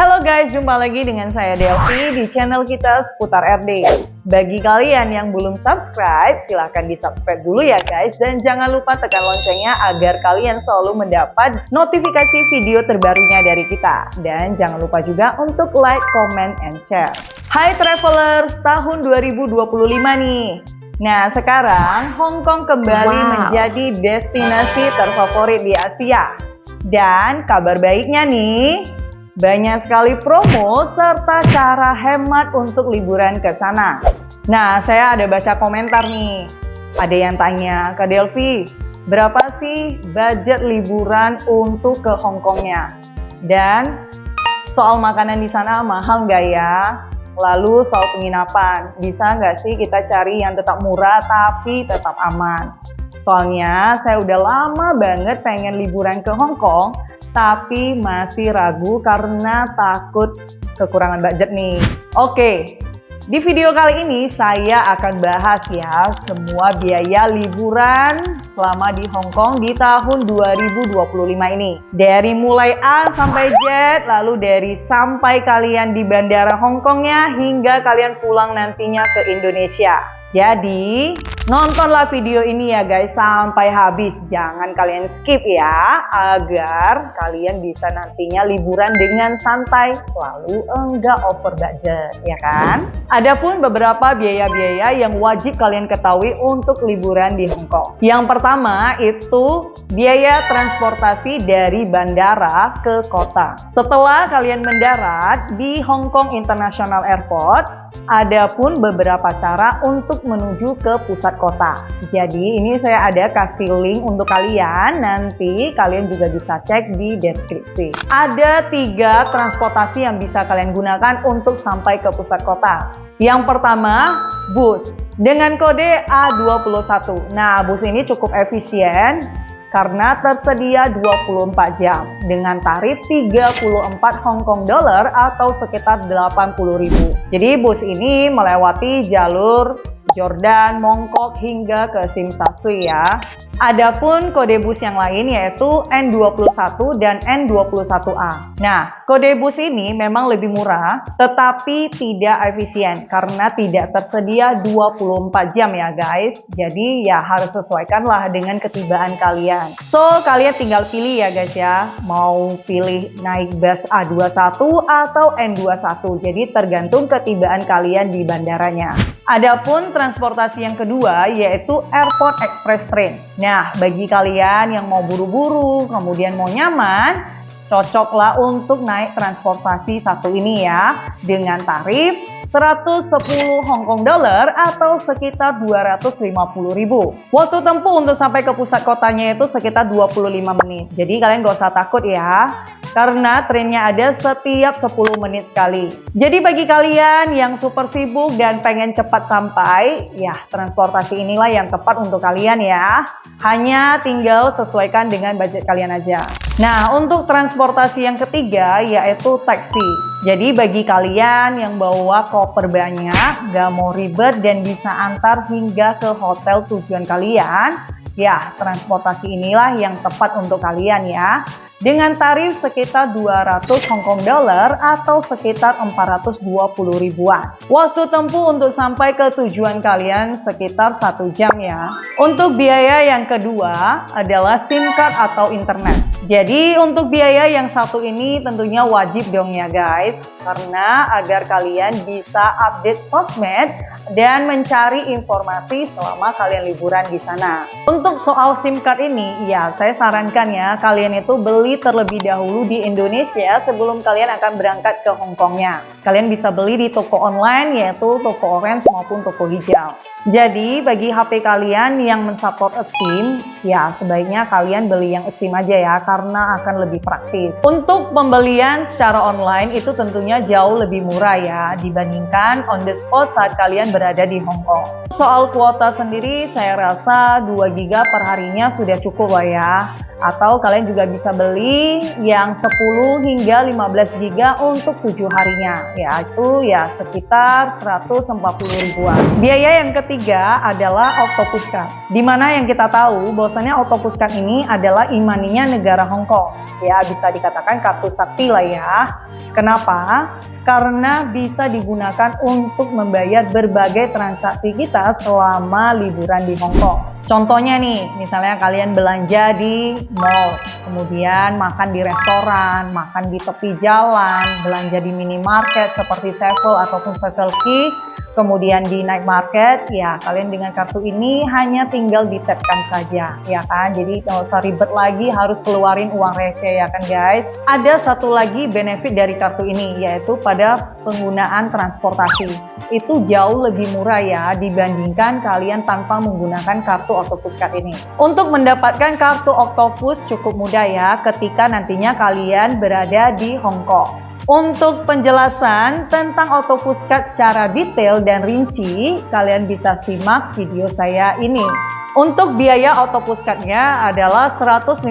Halo guys, jumpa lagi dengan saya Delvi di channel kita seputar RD. Bagi kalian yang belum subscribe, silahkan di subscribe dulu ya guys. Dan jangan lupa tekan loncengnya agar kalian selalu mendapat notifikasi video terbarunya dari kita. Dan jangan lupa juga untuk like, comment, and share. Hai travelers, tahun 2025 nih. Nah sekarang Hong Kong kembali menjadi destinasi terfavorit di Asia. Dan kabar baiknya nih, banyak sekali promo serta cara hemat untuk liburan ke sana. Nah, saya ada baca komentar nih. Ada yang tanya ke Delvi, berapa sih budget liburan untuk ke Hong Kongnya? Dan soal makanan di sana mahal nggak ya? Lalu soal penginapan, bisa nggak sih kita cari yang tetap murah tapi tetap aman? Soalnya saya udah lama banget pengen liburan ke Hong Kong, tapi masih ragu karena takut kekurangan budget nih. Oke, di video kali ini saya akan bahas ya semua biaya liburan selama di Hong Kong di tahun 2025 ini. Dari mulai A sampai Z, lalu dari sampai kalian di bandara Hong Kongnya hingga kalian pulang nantinya ke Indonesia. Jadi, nontonlah video ini ya guys sampai habis. Jangan kalian skip ya, agar kalian bisa nantinya liburan dengan santai, lalu enggak over budget, ya kan? Adapun beberapa biaya-biaya yang wajib kalian ketahui untuk liburan di Hong Kong. Yang pertama itu biaya transportasi dari bandara ke kota. Setelah kalian mendarat di Hong Kong International Airport, ada pun beberapa cara untuk menuju ke pusat kota. Jadi ini saya ada kasih link untuk kalian, nanti kalian juga bisa cek di deskripsi. Ada 3 transportasi yang bisa kalian gunakan untuk sampai ke pusat kota. Yang pertama, bus dengan kode A21. Nah, bus ini cukup efisien karena tersedia 24 jam dengan tarif 34 Hong Kong dollar atau sekitar 80.000. Jadi bus ini melewati jalur Jordan, Mongkok hingga ke Tsim Sha Tsui ya. Adapun kode bus yang lain yaitu N21 dan N21A. Nah, kode bus ini memang lebih murah tetapi tidak efisien karena tidak tersedia 24 jam ya guys. Jadi ya harus sesuaikanlah dengan ketibaan kalian. So, kalian tinggal pilih ya guys ya. Mau pilih naik bus A21 atau N21. Jadi tergantung ketibaan kalian di bandaranya. Adapun transportasi yang kedua yaitu Airport Express Train. Nah, bagi kalian yang mau buru-buru, kemudian mau nyaman, cocoklah untuk naik transportasi satu ini ya, dengan tarif 110 Hong Kong dollar atau sekitar 250.000. Waktu tempuh untuk sampai ke pusat kotanya itu sekitar 25 menit. Jadi kalian gak usah takut ya, karena trennya ada setiap 10 menit sekali. Jadi bagi kalian yang super sibuk dan pengen cepat sampai, ya transportasi inilah yang tepat untuk kalian ya. Hanya tinggal sesuaikan dengan budget kalian aja. Nah, untuk transportasi yang ketiga yaitu taksi. Jadi bagi kalian yang bawa koper banyak, gak mau ribet dan bisa antar hingga ke hotel tujuan kalian, ya transportasi inilah yang tepat untuk kalian ya. Dengan tarif sekitar 200 Hong Kong dollar atau sekitar 420 ribuan. Waktu tempuh untuk sampai ke tujuan kalian sekitar 1 jam ya. Untuk biaya yang kedua adalah SIM card atau internet. Jadi untuk biaya yang satu ini tentunya wajib dong ya guys, karena agar kalian bisa update sosmed dan mencari informasi selama kalian liburan di sana. Untuk soal SIM card ini, ya saya sarankan ya kalian itu beli terlebih dahulu di Indonesia sebelum kalian akan berangkat ke Hong Kongnya. Kalian bisa beli di toko online yaitu toko orange maupun toko hijau. Jadi bagi HP kalian yang mensupport eSIM, ya sebaiknya kalian beli yang eSIM aja ya karena akan lebih praktis. Untuk pembelian secara online itu tentunya jauh lebih murah ya dibandingkan on the spot saat kalian berada di Hong Kong. Soal kuota sendiri saya rasa 2 GB per harinya sudah cukup lah ya. Atau kalian juga bisa beli yang 10 hingga 15 GB untuk 7 harinya, yaitu ya sekitar 140 ribuan. Biaya yang ketiga adalah Octopus Card, dimana yang kita tahu bahwasanya Octopus Card ini adalah e-money-nya negara negara Hong Kong. Ya, bisa dikatakan kartu sakti lah ya. Kenapa? Karena bisa digunakan untuk membayar berbagai transaksi kita selama liburan di Hong Kong. Contohnya nih, misalnya kalian belanja di mall, kemudian makan di restoran, makan di tepi jalan, belanja di minimarket seperti Sevel ataupun Circle K, kemudian di night market, ya kalian dengan kartu ini hanya tinggal di-tap-kan saja, ya kan? Jadi nggak usah ribet lagi harus keluarin uang receh, ya kan guys? Ada satu lagi benefit dari kartu ini, yaitu pada penggunaan transportasi. Itu jauh lebih murah ya dibandingkan kalian tanpa menggunakan kartu Octopus Card ini. Untuk mendapatkan kartu Octopus cukup mudah ya ketika nantinya kalian berada di Hong Kong. Untuk penjelasan tentang Octopus Card secara detail dan rinci, kalian bisa simak video saya ini. Untuk biaya Octopus Card-nya adalah 150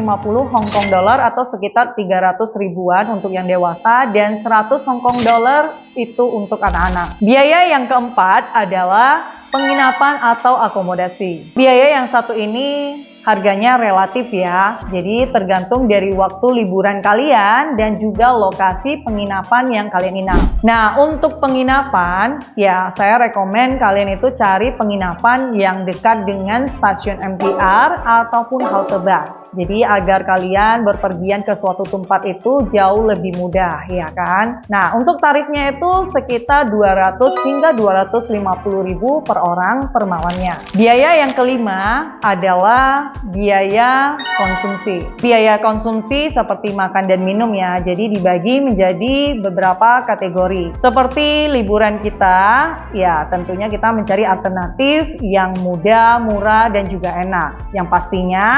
Hong Kong dollar atau sekitar 300 ribuan untuk yang dewasa dan 100 Hong Kong dollar itu untuk anak-anak. Biaya yang keempat adalah penginapan atau akomodasi. Biaya yang satu ini harganya relatif ya, jadi tergantung dari waktu liburan kalian dan juga lokasi penginapan yang kalian inap. Nah, untuk penginapan, ya saya rekomen kalian itu cari penginapan yang dekat dengan stasiun MTR ataupun halte bus. Jadi agar kalian berpergian ke suatu tempat itu jauh lebih mudah, ya kan? Nah, untuk tarifnya itu sekitar 200 hingga 250 ribu per orang per malamnya. Biaya yang kelima adalah biaya konsumsi. Biaya konsumsi seperti makan dan minum ya, jadi dibagi menjadi beberapa kategori. Seperti liburan kita, ya tentunya kita mencari alternatif yang mudah, murah, dan juga enak. Yang pastinya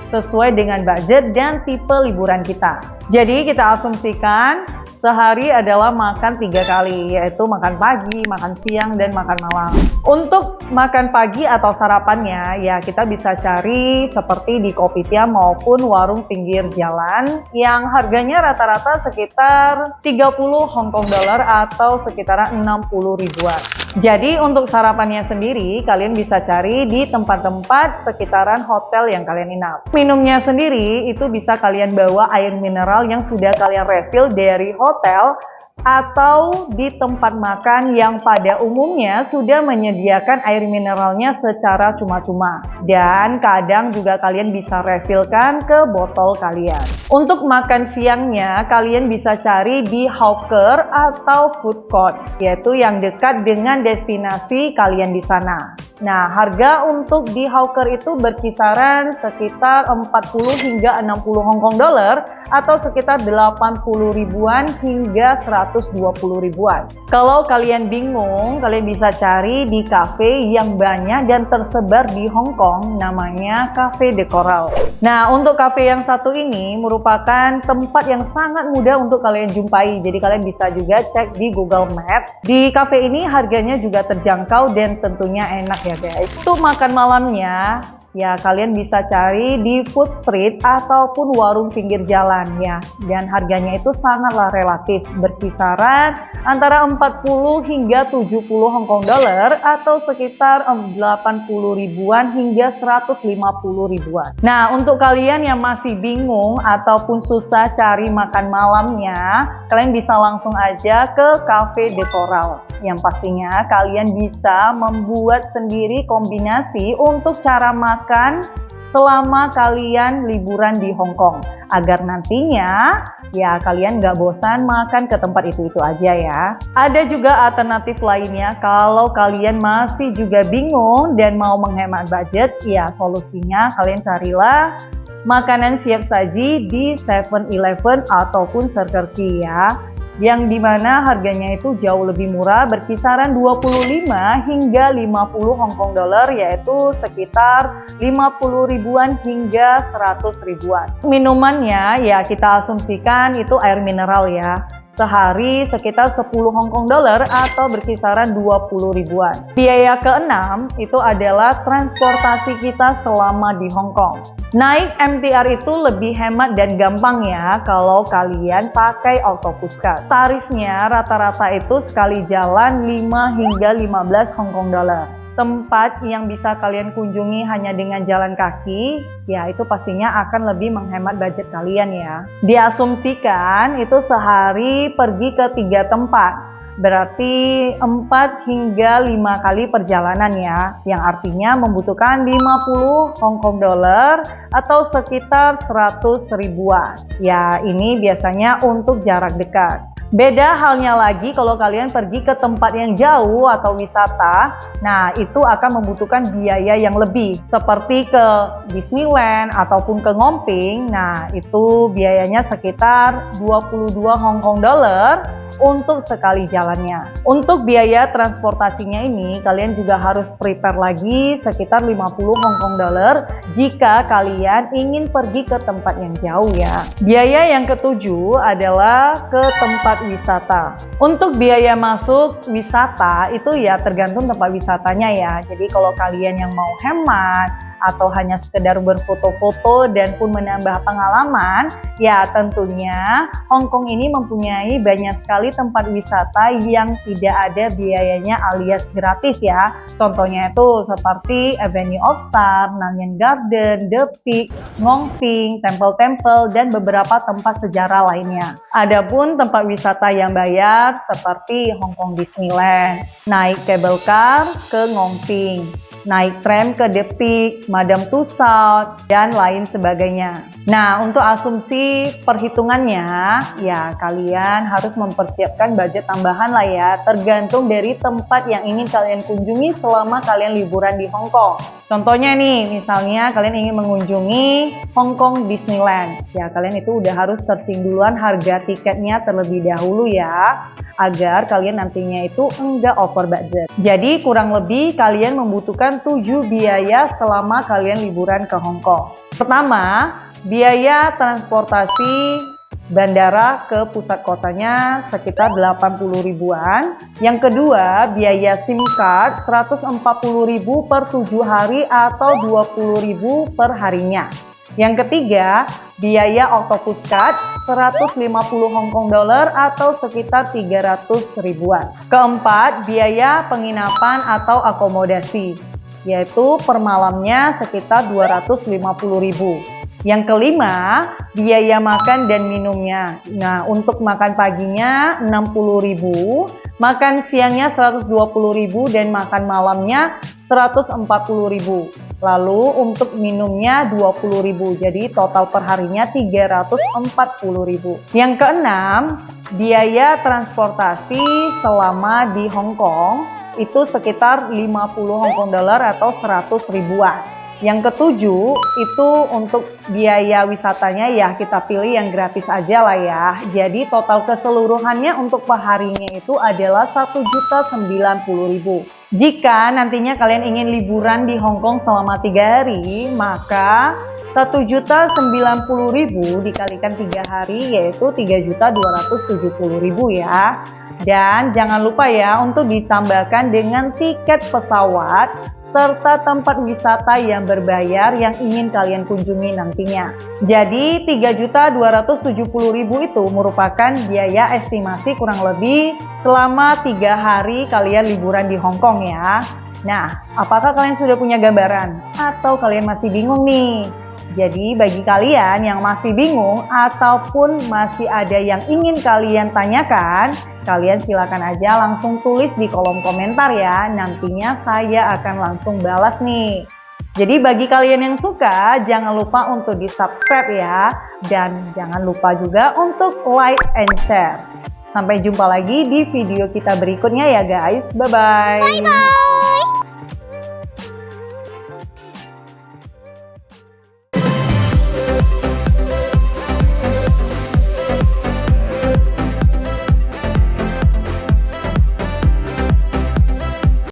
sesuai dengan budget dan tipe liburan kita. Jadi kita asumsikan sehari adalah makan 3 kali, yaitu makan pagi, makan siang, dan makan malam. Untuk makan pagi atau sarapannya, ya kita bisa cari seperti di kopitiam maupun warung pinggir jalan yang harganya rata-rata sekitar 30 Hong Kong dollar atau sekitaran 60 ribuan. Jadi untuk sarapannya sendiri, kalian bisa cari di tempat-tempat sekitaran hotel yang kalian inap. Minumnya sendiri, itu bisa kalian bawa air mineral yang sudah kalian refill dari hotel atau di tempat makan yang pada umumnya sudah menyediakan air mineralnya secara cuma-cuma. Dan kadang juga kalian bisa refillkan ke botol kalian. Untuk makan siangnya, kalian bisa cari di hawker atau food court, yaitu yang dekat dengan destinasi kalian di sana. Nah, harga untuk di hawker itu berkisaran sekitar 40 hingga 60 Hong Kong dollar atau sekitar 80 ribuan hingga 120 ribuan. Kalau kalian bingung, kalian bisa cari di cafe yang banyak dan tersebar di Hong Kong, namanya Cafe de Coral. Nah, untuk cafe yang satu ini merupakan tempat yang sangat mudah untuk kalian jumpai. Jadi kalian bisa juga cek di Google Maps. Di cafe ini harganya juga terjangkau dan tentunya enak ya guys. Untuk makan malamnya, ya kalian bisa cari di food street ataupun warung pinggir jalan ya, dan harganya itu sangatlah relatif, berkisaran antara 40 hingga 70 Hong Kong dollar atau sekitar 80 ribuan hingga 150 ribuan. Nah, untuk kalian yang masih bingung ataupun susah cari makan malamnya, kalian bisa langsung aja ke Cafe de Coral. Yang pastinya kalian bisa membuat sendiri kombinasi untuk cara makan selama kalian liburan di Hong Kong, agar nantinya ya kalian nggak bosan makan ke tempat itu aja ya. Ada juga alternatif lainnya kalau kalian masih juga bingung dan mau menghemat budget, ya solusinya kalian carilah makanan siap saji di 7-Eleven ataupun Circle K ya, yang dimana harganya itu jauh lebih murah, berkisaran 25 hingga 50 Hong Kong dollar, yaitu sekitar 50 ribuan hingga 100 ribuan. Minumannya ya kita asumsikan itu air mineral ya. Sehari sekitar 10 Hong Kong dollar atau berkisaran 20 ribuan. Biaya keenam itu adalah transportasi kita selama di Hong Kong. Naik MTR itu lebih hemat dan gampang ya kalau kalian pakai Octopus Card. Tarifnya rata-rata itu sekali jalan 5 hingga 15 Hong Kong dollar. tempat yang bisa kalian kunjungi hanya dengan jalan kaki, ya itu pastinya akan lebih menghemat budget kalian ya. Diasumsikan itu sehari pergi ke 3 tempat, berarti 4 hingga 5 kali perjalanan ya, yang artinya membutuhkan 50 Hong Kong dollar atau sekitar 100 ribuan. Ya, ini biasanya untuk jarak dekat. Beda halnya lagi kalau kalian pergi ke tempat yang jauh atau wisata, nah itu akan membutuhkan biaya yang lebih, seperti ke Disneyland ataupun ke Ngoping. Nah itu biayanya sekitar 22 Hong Kong dollar untuk sekali jalannya. Untuk biaya transportasinya ini kalian juga harus prepare lagi sekitar 50 Hong Kong dollar jika kalian ingin pergi ke tempat yang jauh ya. Biaya yang ketujuh adalah ke tempat wisata. Untuk biaya masuk wisata itu ya tergantung tempat wisatanya ya. Jadi kalau kalian yang mau hemat atau hanya sekedar berfoto-foto dan pun menambah pengalaman, ya tentunya Hong Kong ini mempunyai banyak sekali tempat wisata yang tidak ada biayanya alias gratis ya. Contohnya itu seperti Avenue of Stars, Nanyang Garden, The Peak, Ngoping, Temple-Temple, dan beberapa tempat sejarah lainnya. Adapun tempat wisata yang bayar seperti Hong Kong Disneyland, naik cable car ke Ngoping, naik tram ke The Peak, Madame Tussauds, dan lain sebagainya. Nah, untuk asumsi perhitungannya, ya kalian harus mempersiapkan budget tambahan lah ya, tergantung dari tempat yang ingin kalian kunjungi selama kalian liburan di Hong Kong. Contohnya nih, misalnya kalian ingin mengunjungi Hong Kong Disneyland, ya kalian itu udah harus searching duluan harga tiketnya terlebih dahulu ya, agar kalian nantinya itu enggak over budget. Jadi kurang lebih kalian membutuhkan 7 biaya selama kalian liburan ke Hong Kong. Pertama, biaya transportasi bandara ke pusat kotanya sekitar 80 ribuan. Yang kedua, biaya SIM card 140 ribu per 7 hari atau 20 ribu per harinya. Yang ketiga, biaya Octopus Card 150 Hong Kong dollar atau sekitar 300 ribuan. Keempat, biaya penginapan atau akomodasi, yaitu per malamnya sekitar 250 ribu. Yang kelima, biaya makan dan minumnya. Nah, untuk makan paginya 60 ribu, makan siangnya 120 ribu, dan makan malamnya 140 ribu. Lalu untuk minumnya 20 ribu, jadi total per harinya 340 ribu. Yang keenam, biaya transportasi selama di Hong Kong itu sekitar 50 Hong Kong dollar atau 100 ribuan. Yang ketujuh, itu untuk biaya wisatanya ya kita pilih yang gratis aja lah ya. Jadi total keseluruhannya untuk per harinya itu adalah 1.090.000. Jika nantinya kalian ingin liburan di Hong Kong selama 3 hari, maka 1.090.000 dikalikan 3 hari yaitu 3.270.000 ya. Dan jangan lupa ya untuk ditambahkan dengan tiket pesawat serta tempat wisata yang berbayar yang ingin kalian kunjungi nantinya. Jadi 3.270.000 itu merupakan biaya estimasi kurang lebih selama 3 hari kalian liburan di Hong Kong ya. Nah, apakah kalian sudah punya gambaran? Atau kalian masih bingung nih? Jadi bagi kalian yang masih bingung ataupun masih ada yang ingin kalian tanyakan, kalian silakan aja langsung tulis di kolom komentar ya. Nantinya saya akan langsung balas nih. Jadi bagi kalian yang suka, jangan lupa untuk di-subscribe ya. Dan jangan lupa juga untuk like and share. Sampai jumpa lagi di video kita berikutnya ya guys. Bye-bye.